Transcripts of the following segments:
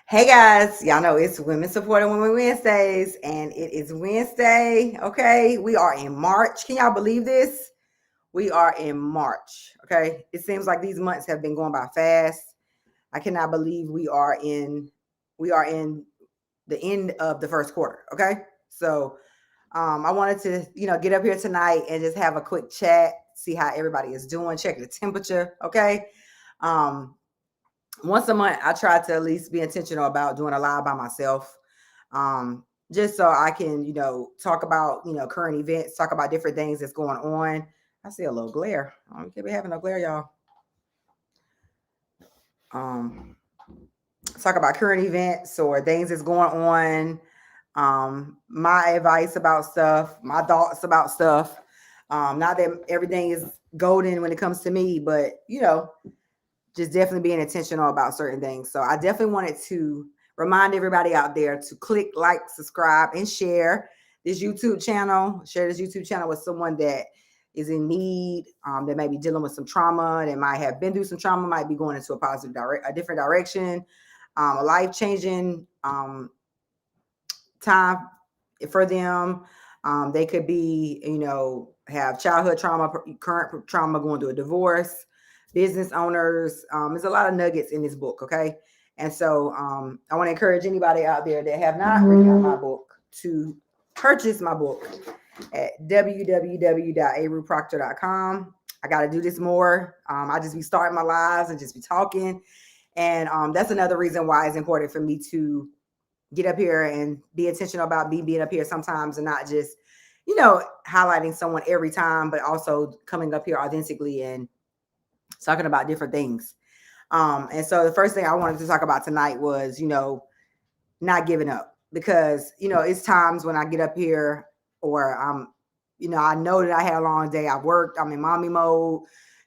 Hey guys, y'all know it's Women Supporting Women Wednesdays, and it is Wednesday. Okay, we are in March. Can y'all believe this? We are in March. Okay, it seems like these months have been going by fast. I cannot believe we are in the end of the first quarter. Okay, so I wanted to get up here tonight and just have a quick chat, see how everybody is doing, check the temperature. Okay, um, once a month I try to at least be intentional about doing a live by myself, um just so I can talk about current events, talk about different things that's going on. I see a little glare. I don't be having no glare, y'all. um Talk about current events or things that's going on, my advice about stuff, my thoughts about stuff. Not that everything is golden when it comes to me, but just definitely being intentional about certain things. So I definitely wanted to remind everybody out there to click like, subscribe, and share this YouTube channel. Share this YouTube channel with someone that is in need, that may be dealing with some trauma, that might have been through some trauma, might be going into a different direction, a life changing time for them. They could be, have childhood trauma, current trauma, going through a divorce, business owners. There's a lot of nuggets in this book, okay? And so I want to encourage anybody out there that have not read my book to purchase my book at www.aruthproctor.com. I got to do this more. I just be starting my lives and just be talking. And that's another reason why it's important for me to get up here and be intentional about me being up here sometimes, and not just highlighting someone every time, but also coming up here authentically and talking about different things. And so the first thing I wanted to talk about tonight was not giving up, because it's times when I get up here, or I know that I had a long day, I worked, I'm in mommy mode,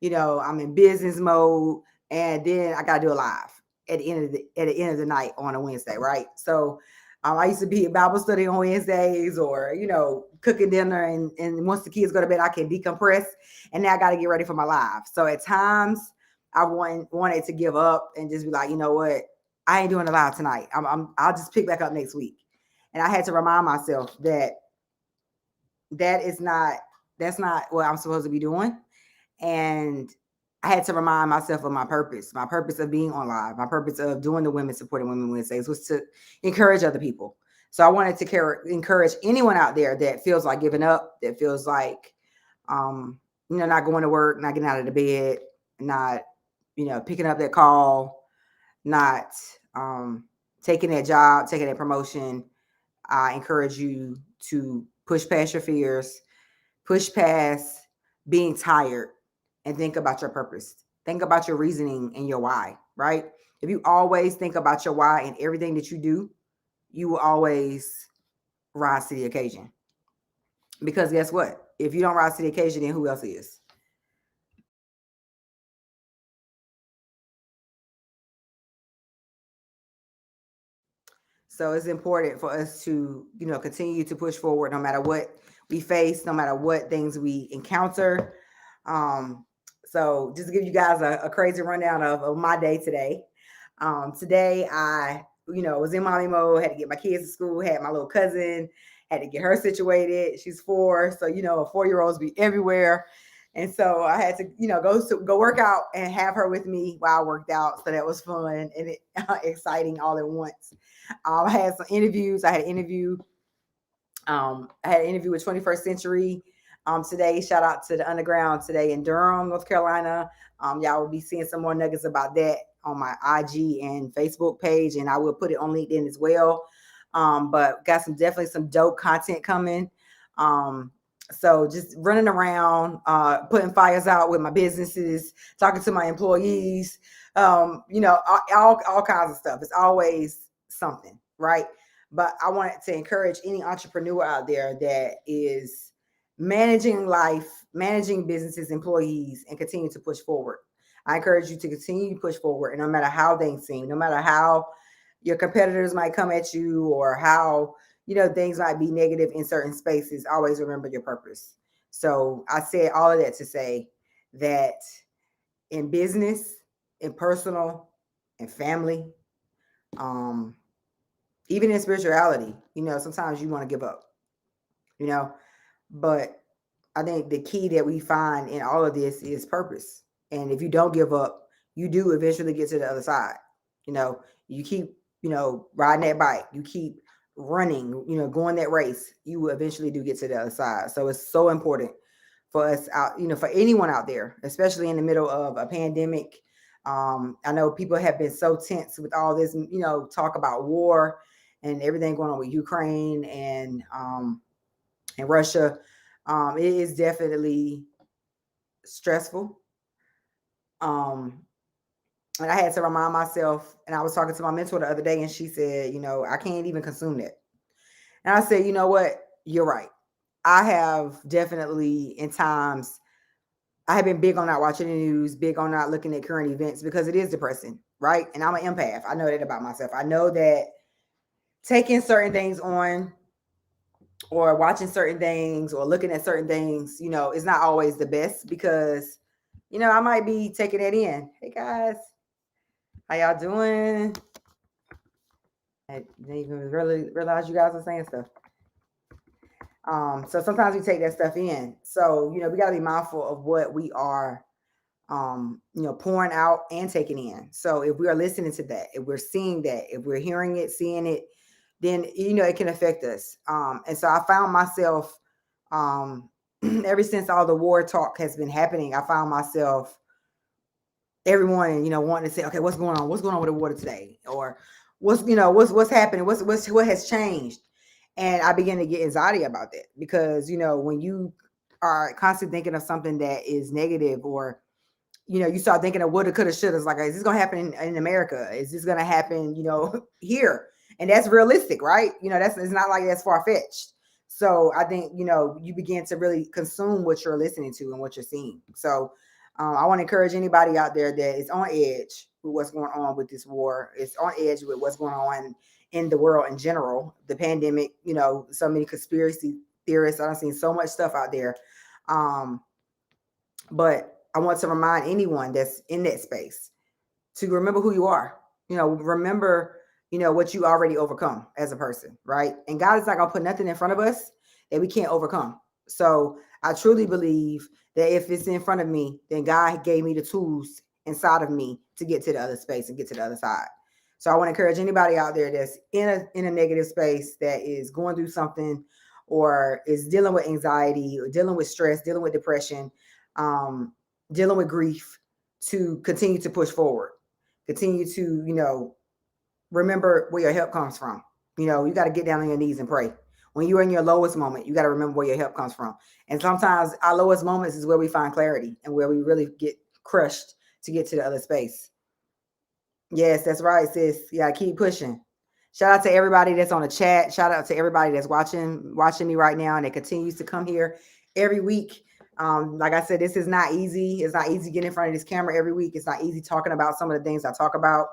I'm in business mode, and then I got to do a live at the end of the night on a Wednesday, right? So I used to be at Bible study on Wednesdays, or cooking dinner, and once the kids go to bed, I can decompress, and now I got to get ready for my live. So at times I wanted to give up and just be like, you know what, I ain't doing a live tonight. I'll just pick back up next week. And I had to remind myself that that is not that's not what I'm supposed to be doing. And I had to remind myself of my purpose of being on live, my purpose of doing the Women Supporting Women Wednesdays was to encourage other people. So I wanted to encourage anyone out there that feels like giving up, that feels like, not going to work, not getting out of the bed, not, picking up that call, not taking that job, taking that promotion. I encourage you to push past your fears, push past being tired, and think about your purpose. Think about your reasoning and your why, right? If you always think about your why in everything that you do, you will always rise to the occasion. Because guess what? If you don't rise to the occasion, then who else is? So it's important for us to, continue to push forward no matter what we face, no matter what things we encounter. Um, so just to give you guys a crazy rundown of my day today. Today I, was in mommy mode, had to get my kids to school, had my little cousin, had to get her situated. She's 4, so a 4-year-olds be everywhere. And so I had to, go work out and have her with me while I worked out. So that was fun and exciting all at once. I had some interviews. I had an interview with 21st Century today. Shout out to the Underground today in Durham, North Carolina. Y'all will be seeing some more nuggets about that on my IG and Facebook page, and I will put it on LinkedIn as well. But got definitely some dope content coming. So just running around, putting fires out with my businesses, talking to my employees, all kinds of stuff. It's always something, right? But I wanted to encourage any entrepreneur out there that is managing life, managing businesses, employees, and continue to push forward. I encourage you to continue to push forward, and no matter how things seem, no matter how your competitors might come at you, or how things might be negative in certain spaces, always remember your purpose. So I said all of that to say that in business, in personal, and family, Even in spirituality, sometimes you want to give up, but I think the key that we find in all of this is purpose. And if you don't give up, you do eventually get to the other side. You keep, riding that bike, you keep running, going that race, you will eventually do get to the other side. So it's so important for us out, for anyone out there, especially in the middle of a pandemic. I know people have been so tense with all this, talk about war and everything going on with Ukraine and Russia. It is definitely stressful. And I had to remind myself, and I was talking to my mentor the other day, and she said, I can't even consume that. And I said, you know what? You're right. I have definitely, in times, I have been big on not watching the news, big on not looking at current events because it is depressing, right? And I'm an empath. I know that about myself. I know that taking certain things on or watching certain things or looking at certain things, is not always the best because, I might be taking it in. Hey guys, how y'all doing? I didn't even really realize you guys are saying stuff. So sometimes we take that stuff in. So, we got to be mindful of what we are, pouring out and taking in. So if we are listening to that, if we're seeing that, if we're hearing it, seeing it, then, it can affect us. And so I found myself, ever since all the war talk has been happening, I found myself every morning, wanting to say, okay, what's going on? What's going on with the water today? Or what's happening? What has changed? And I began to get anxiety about that because, when you are constantly thinking of something that is negative or, you start thinking of woulda, coulda, shoulda. Like, is this going to happen in America? Is this going to happen, here? And that's realistic, right? It's not like that's far fetched. So I think, you begin to really consume what you're listening to and what you're seeing. So I want to encourage anybody out there that is on edge with what's going on with this war. It's on edge with what's going on in the world in general. The pandemic, so many conspiracy theorists. I've seen so much stuff out there. But I want to remind anyone that's in that space to remember who you are. Remember, what you already overcome as a person, right? And God is not going to put nothing in front of us that we can't overcome. So I truly believe that if it's in front of me, then God gave me the tools inside of me to get to the other space and get to the other side. So I want to encourage anybody out there that's in a negative space that is going through something or is dealing with anxiety or dealing with stress, dealing with depression, dealing with grief, to continue to push forward, continue to, remember where your help comes from. You got to get down on your knees and pray. When you're in your lowest moment, you got to remember where your help comes from. And sometimes our lowest moments is where we find clarity and where we really get crushed to get to the other space. Yes, that's right, sis. You got to keep pushing. Shout out to everybody that's on the chat. Shout out to everybody that's watching me right now and that continues to come here every week. Like I said, this is not easy. It's not easy getting in front of this camera every week. It's not easy talking about some of the things I talk about.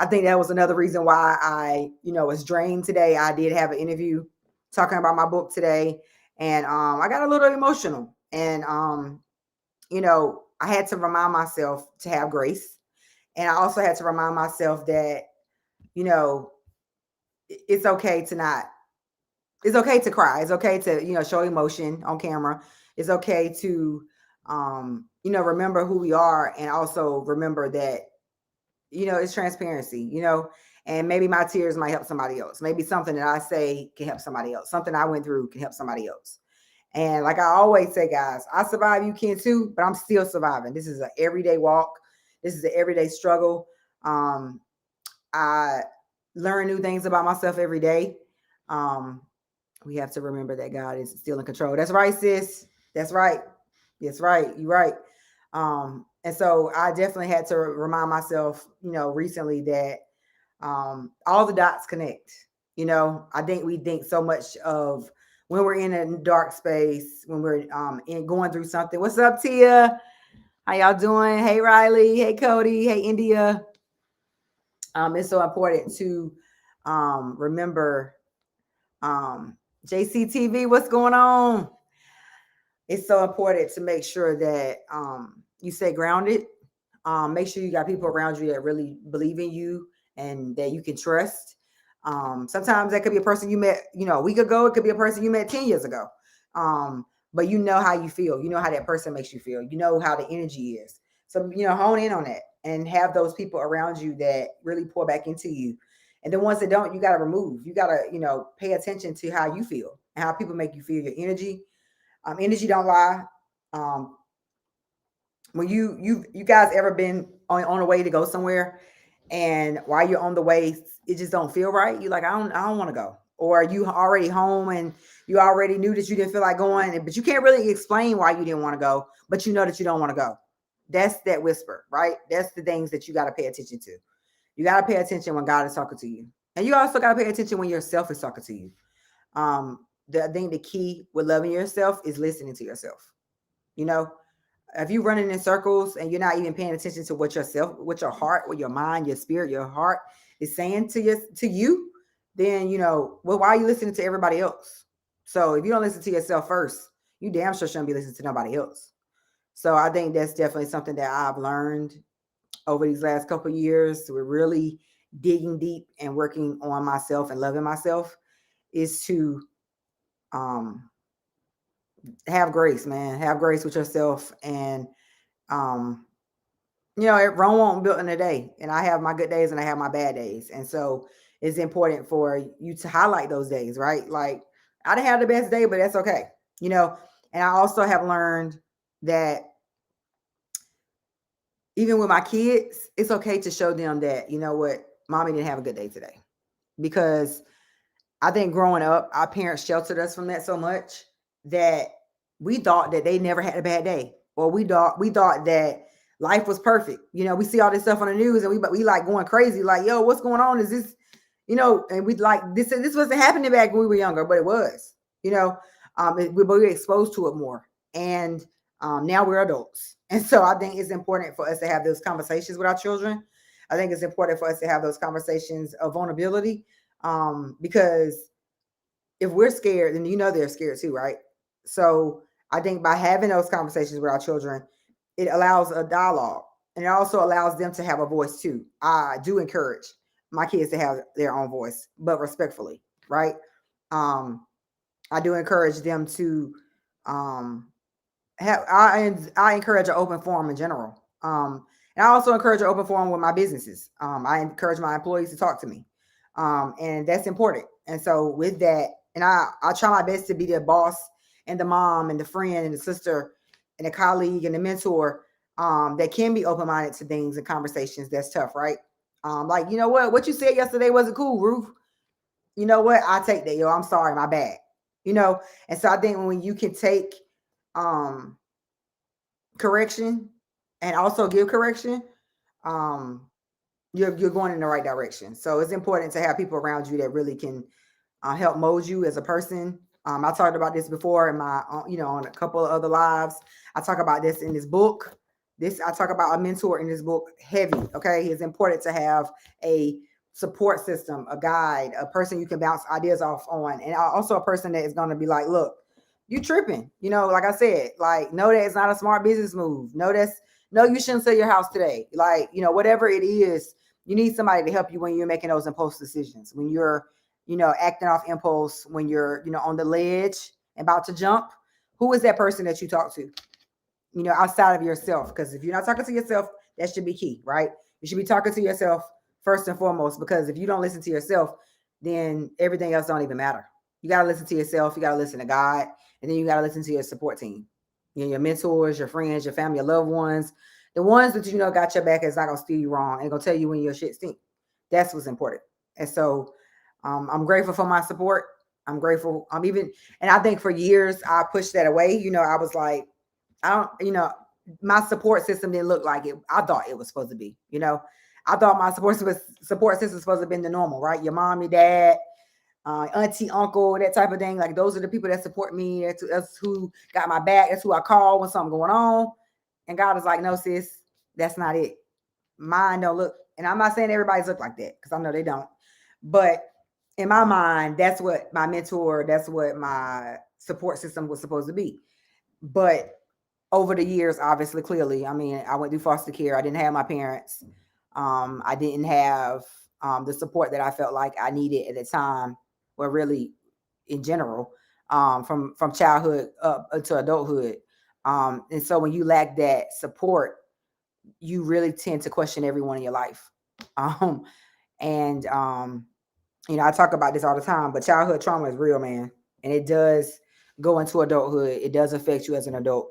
I think that was another reason why I, was drained today. I did have an interview talking about my book today, and I got a little emotional. And I had to remind myself to have grace, and I also had to remind myself that, it's okay to not. It's okay to cry. It's okay to, show emotion on camera. It's okay to, remember who we are and also remember that, it's transparency, and maybe my tears might help somebody else. Maybe something that I say can help somebody else. Something I went through can help somebody else. And like I always say, guys, I survive, you can too, but I'm still surviving. This is an everyday walk. This is an everyday struggle. I learn new things about myself every day. We have to remember that God is still in control. That's right, sis. That's right. That's right. You're right. And so I definitely had to remind myself, recently that all the dots connect. I think we think so much of when we're in a dark space, when we're going through something. What's up, Tia? How y'all doing? Hey, Riley. Hey, Cody. Hey, India. It's so important to remember JCTV, what's going on? It's so important to make sure that you stay grounded. Make sure you got people around you that really believe in you and that you can trust. Sometimes that could be a person you met, a week ago. It could be a person you met 10 years ago. But you know how you feel. You know how that person makes you feel. You know how the energy is. So, hone in on that and have those people around you that really pour back into you. And the ones that don't, you got to remove. You got to, pay attention to how you feel and how people make you feel. Your energy. Energy don't lie. When you guys ever been on a way to go somewhere, and while you're on the way, it just don't feel right. You're like, I don't want to go. Or you already home and you already knew that you didn't feel like going, but you can't really explain why you didn't want to go, but you know that you don't want to go. That's that whisper, right? That's the things that you got to pay attention to. You got to pay attention when God is talking to you. And you also got to pay attention when yourself is talking to you. I think the key with loving yourself is listening to yourself. If you're running in circles and you're not even paying attention to what your heart, what your mind, your spirit, your heart is saying to you, then why are you listening to everybody else? So if you don't listen to yourself first, you damn sure shouldn't be listening to nobody else. So I think that's definitely something that I've learned over these last couple of years. We're really digging deep and working on myself and loving myself is to have grace, man. Have grace with yourself. And Rome won't built in a day. And I have my good days and I have my bad days. And so it's important for you to highlight those days, right? Like I didn't have the best day, but that's okay. And I also have learned that even with my kids, it's okay to show them that, mommy didn't have a good day today. Because I think growing up, our parents sheltered us from that so much that we thought that they never had a bad day. Or we thought that life was perfect. We see all this stuff on the news and we like going crazy, like, yo, what's going on? Is this, and we like this wasn't happening back when we were younger, but it was, we were exposed to it more. And now we're adults. And so I think it's important for us to have those conversations with our children. I think it's important for us to have those conversations of vulnerability. Because if we're scared, then they're scared too, right? So I think by having those conversations with our children, it allows a dialogue, and it also allows them to have a voice too. I do encourage my kids to have their own voice, but respectfully, right? I do encourage them to I encourage an open forum in general. And I also encourage an open forum with my businesses. I encourage my employees to talk to me. And that's important. And so with that, and I try my best to be the boss and the mom and the friend and the sister and the colleague and the mentor that can be open-minded to things and conversations. That's tough, right? Like, what you said yesterday wasn't cool, Ruth. You know what? I take that, yo. I'm sorry, my bad. And so I think when you can take correction and also give correction, you're going in the right direction. So it's important to have people around you that really can help mold you as a person. I talked about this before in my, on a couple of other lives. I talk about this in this book. I talk about a mentor in this book heavy. Okay. It's important to have a support system, a guide, a person you can bounce ideas off on. And also a person that is going to be like, look, you tripping, like I said, like, no, that it's not a smart business move. No, you shouldn't sell your house today. Like, whatever it is, you need somebody to help you when you're making those impulse decisions, when you're, acting off impulse, when you're, on the ledge, about to jump. Who is that person that you talk to, outside of yourself? Because if you're not talking to yourself, that should be key, right? You should be talking to yourself first and foremost, because if you don't listen to yourself, then everything else don't even matter. You got to listen to yourself. You got to listen to God. And then you got to listen to your support team, your mentors, your friends, your family, your loved ones, the ones that, got your back, is not going to steer you wrong and going to tell you when your shit stink. That's what's important. And so I'm grateful for my support. I'm grateful. And I think for years I pushed that away. I was like, my support system didn't look like it. I thought it was supposed to be, I thought my support system was supposed to have been the normal, right? Your mom, your dad, auntie, uncle, that type of thing. Like, those are the people that support me. That's who got my back. That's who I call when something going on. And God is like, no, sis, that's not it. Mine don't look. And I'm not saying everybody's look like that, because I know they don't. But in my mind, that's what my mentor, that's what my support system was supposed to be. But over the years, obviously, clearly, I went through foster care. I didn't have my parents. I didn't have the support that I felt like I needed at the time, or really in general, from childhood up until adulthood. And so when you lack that support, you really tend to question everyone in your life. And I talk about this all the time, but childhood trauma is real, man. And it does go into adulthood. It does affect you as an adult.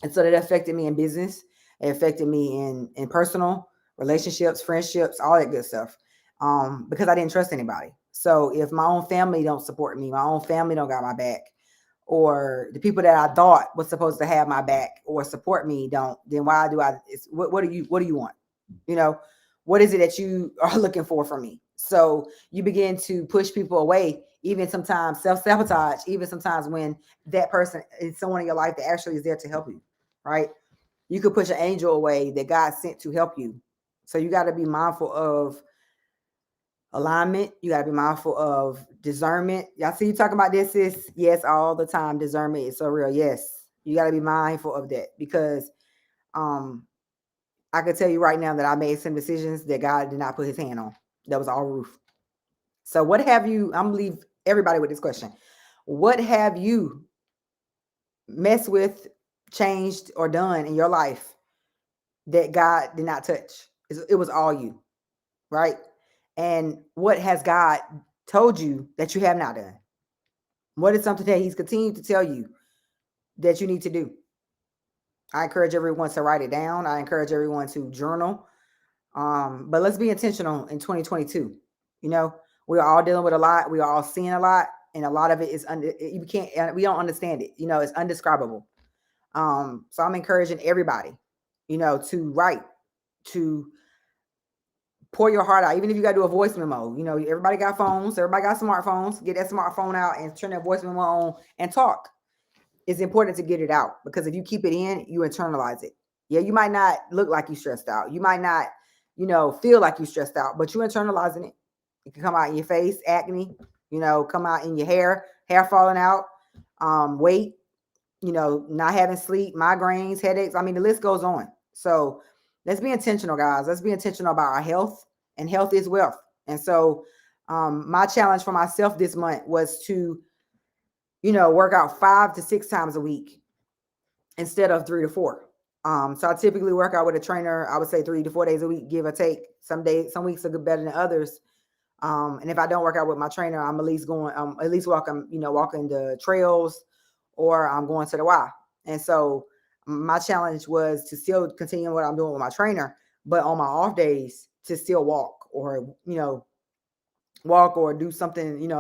And so that affected me in business. It affected me in personal relationships, friendships, all that good stuff. Because I didn't trust anybody. So if my own family don't support me, my own family don't got my back, or the people that I thought was supposed to have my back or support me don't, then why do I? What do you want? What is it that you are looking for from me? So you begin to push people away, even sometimes self-sabotage, even sometimes when that person is someone in your life that actually is there to help you, right? You could push an angel away that God sent to help you. So you got to be mindful of alignment. You got to be mindful of discernment. Y'all see you talking about this is yes, all the time. Discernment is so real. Yes. You got to be mindful of that, because I can tell you right now that I made some decisions that God did not put his hand on. That was all Ruth. So what have you, I'm gonna leave everybody with this question. What have you messed with, changed, or done in your life that God did not touch? It was all you, right? And what has God told you that you have not done? What is something that he's continued to tell you that you need to do? I encourage everyone to write it down. I encourage everyone to journal. But let's be intentional in 2022. We're all dealing with a lot. We're all seeing a lot. And a lot of it is, we don't understand it. It's undescribable. So I'm encouraging everybody, to write, to pour your heart out. Even if you got to do a voice memo, everybody got phones, everybody got smartphones. Get that smartphone out and turn that voice memo on and talk. It's important to get it out, because if you keep it in, you internalize it. Yeah, you might not look like you stressed out. You might not, feel like you stressed out, but you internalizing it. It can come out in your face, acne, come out in your hair falling out, weight, not having sleep, migraines, headaches. I mean, the list goes on. So let's be intentional, guys. Let's be intentional about our health, and health is wealth. And so my challenge for myself this month was to, work out 5 to 6 times a week instead of 3 to 4. So I typically work out with a trainer. I would say 3 to 4 days a week, give or take. Some weeks are good, better than others. And if I don't work out with my trainer, I'm at least walking the trails, or I'm going to the Y. And so my challenge was to still continue what I'm doing with my trainer, but on my off days to still walk, or, do something,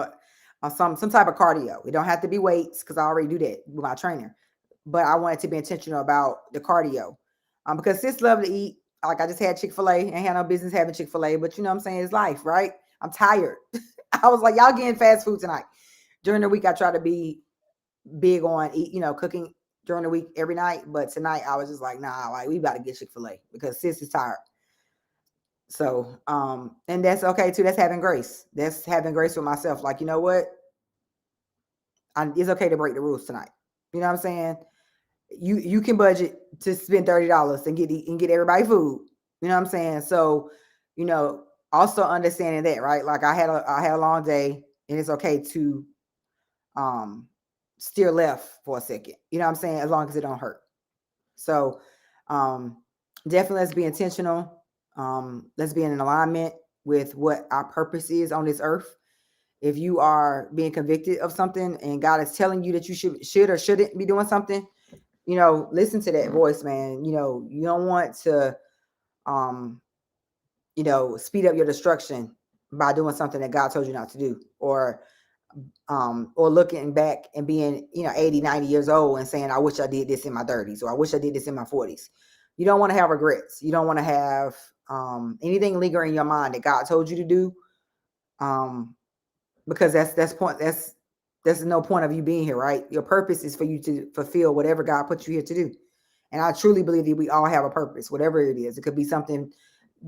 some type of cardio. It don't have to be weights, because I already do that with my trainer. But I wanted to be intentional about the cardio, because sis love to eat. Like, I just had Chick-fil-A. I ain't had no business having Chick-fil-A, but you know what I'm saying? It's life, right? I'm tired. I was like, y'all getting fast food tonight. During the week, I try to be big on cooking during the week every night. But tonight I was just like, nah, like, we about to get Chick-fil-A, because sis is tired. So, and that's okay too. That's having grace. That's having grace with myself. Like, you know what? It's okay to break the rules tonight. You know what I'm saying? You can budget to spend $30 and get everybody food. You know what I'm saying? So, also understanding that, right? Like, I had a long day, and it's okay to steer left for a second. You know what I'm saying? As long as it don't hurt. So definitely let's be intentional. Let's be in alignment with what our purpose is on this earth. If you are being convicted of something and God is telling you that you should or shouldn't be doing something, listen to that voice, man. You don't want to speed up your destruction by doing something that God told you not to do, or looking back and being 80, 90 years old and saying, I wish I did this in my 30s, or I wish I did this in my 40s. You don't want to have regrets. You don't want to have anything linger in your mind that God told you to do, because that's no point of you being here, right? Your purpose is for you to fulfill whatever God put you here to do. And I truly believe that we all have a purpose, whatever it is. It could be something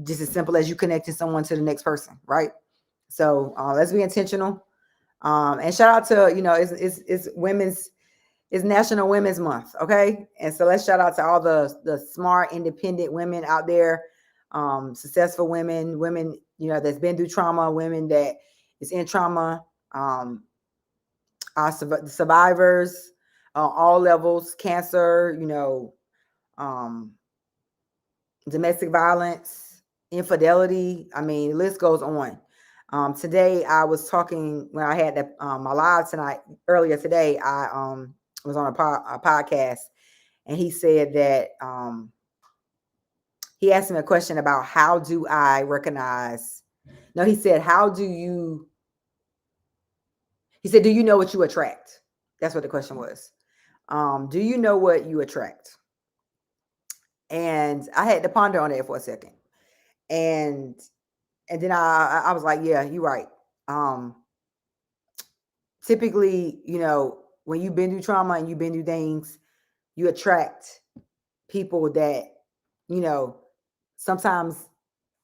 just as simple as you connecting someone to the next person, right? So let's be intentional. And shout out to, it's National Women's Month. Okay. And so let's shout out to all the smart, independent women out there. successful women, that's been through trauma, women that is in trauma, survivors, all levels, cancer, domestic violence, infidelity. I mean, the list goes on. Today I was talking when I had my live tonight. Earlier today, I was on a podcast, and he said that he asked me a question about how do I recognize. No, he said, he said, do you know what you attract? That's what the question was. Do you know what you attract? And I had to ponder on that for a second. And then I was like, yeah, you're right. Typically, when you've been through trauma and you've been through things, you attract people that, sometimes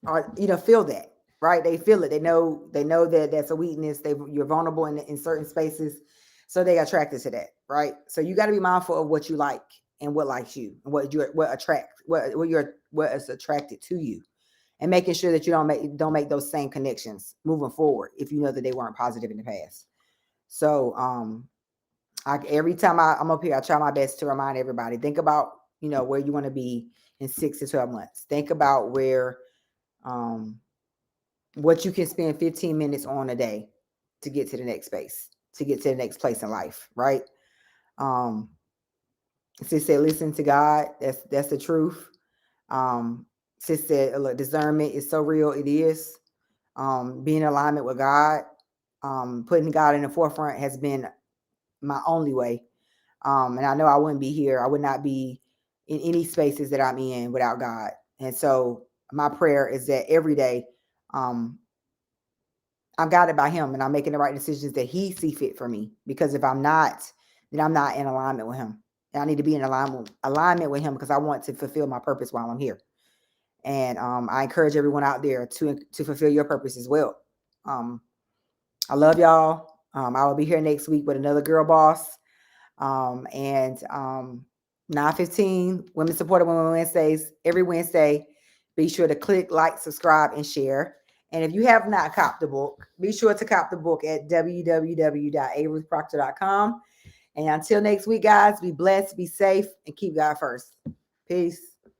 are, feel that, right? They feel it. They know that that's a weakness. You're vulnerable in certain spaces. So they attracted to that, right? So you got to be mindful of what you like and what likes you and what is attracted to you, and making sure that you don't make those same connections moving forward if you know that they weren't positive in the past. So every time I'm up here, I try my best to remind everybody, think about, where you want to be in 6 to 12 months. Think about where, what you can spend 15 minutes on a day to get to the next space, to get to the next place in life, right? Sis said, listen to God. That's the truth. Sis said, look, discernment is so real. It is. Being in alignment with God, putting God in the forefront has been my only way. And I know I wouldn't be here. I would not be in any spaces that I'm in without God. And so my prayer is that every day, I'm guided by him and I'm making the right decisions that he see fit for me. Because if I'm not, then I'm not in alignment with him. And I need to be in alignment with him because I want to fulfill my purpose while I'm here. And I encourage everyone out there to fulfill your purpose as well. I love y'all. I will be here next week with another girl boss. And 9:15 Women Supported Women Wednesdays, every Wednesday. Be sure to click, like, subscribe, and share. And if you have not copped the book, be sure to cop the book at www.aruthproctor.com. And until next week, guys, be blessed, be safe, and keep God first. Peace.